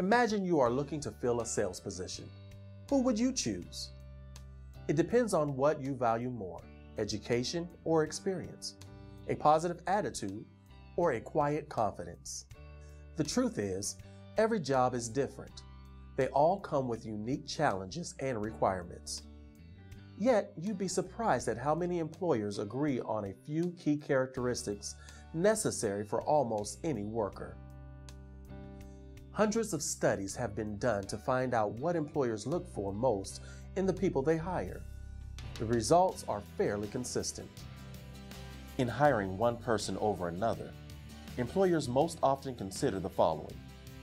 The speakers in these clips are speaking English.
Imagine you are looking to fill a sales position. Who would you choose? It depends on what you value more, education or experience, a positive attitude or a quiet confidence. The truth is, every job is different. They all come with unique challenges and requirements. Yet, you'd be surprised at how many employers agree on a few key characteristics necessary for almost any worker. Hundreds of studies have been done to find out what employers look for most in the people they hire. The results are fairly consistent. In hiring one person over another, employers most often consider the following: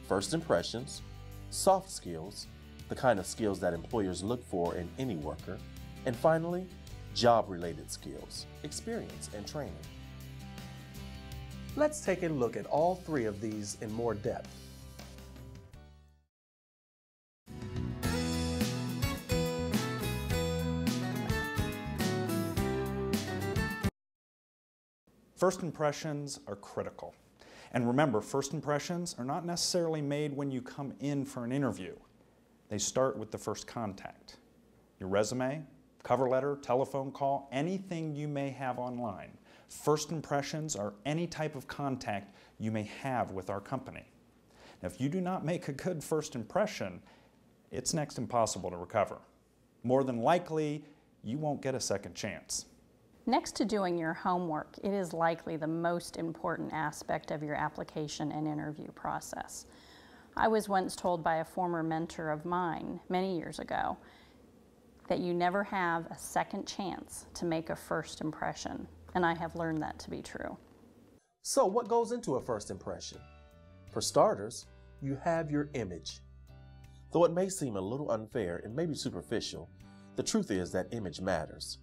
first impressions, soft skills, the kind of skills that employers look for in any worker, and finally, job-related skills, experience, and training. Let's take a look at all three of these in more depth. First impressions are critical. And remember, first impressions are not necessarily made when you come in for an interview. They start with the first contact. Your resume, cover letter, telephone call, anything you may have online. First impressions are any type of contact you may have with our company. Now, if you do not make a good first impression, it's next impossible to recover. More than likely, you won't get a second chance. Next to doing your homework, it is likely the most important aspect of your application and interview process. I was once told by a former mentor of mine many years ago that you never have a second chance to make a first impression, and I have learned that to be true. So what goes into a first impression? For starters, you have your image. Though it may seem a little unfair and maybe superficial, the truth is that image matters.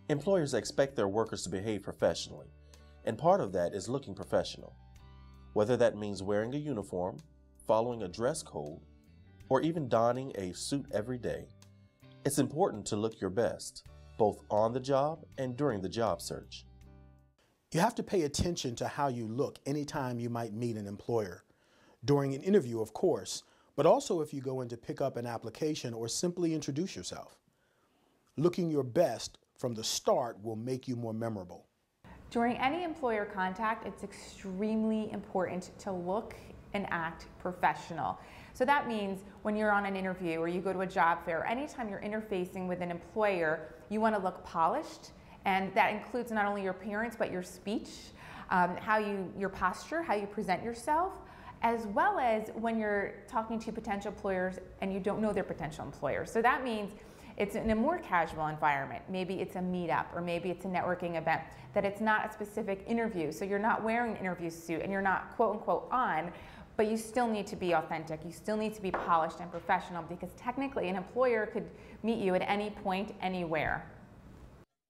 Employers expect their workers to behave professionally, and part of that is looking professional. Whether that means wearing a uniform, following a dress code, or even donning a suit every day, it's important to look your best, both on the job and during the job search. You have to pay attention to how you look anytime you might meet an employer. During an interview, of course, but also if you go in to pick up an application or simply introduce yourself. Looking your best from the start will make you more memorable. During any employer contact, it's extremely important to look and act professional. So that means when you're on an interview or you go to a job fair, anytime you're interfacing with an employer, you want to look polished, and that includes not only your appearance but your speech, your posture, how you present yourself, as well as when you're talking to potential employers and you don't know their potential employers. So that means it's in a more casual environment. Maybe it's a meetup or maybe it's a networking event, that it's not a specific interview. So you're not wearing an interview suit and you're not quote unquote on, but you still need to be authentic. You still need to be polished and professional, because technically an employer could meet you at any point, anywhere.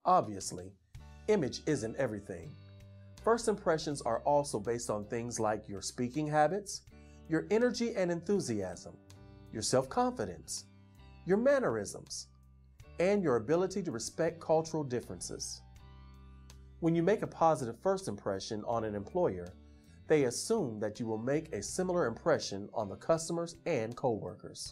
Obviously, image isn't everything. First impressions are also based on things like your speaking habits, your energy and enthusiasm, your self-confidence, your mannerisms, and your ability to respect cultural differences. When you make a positive first impression on an employer, they assume that you will make a similar impression on the customers and coworkers.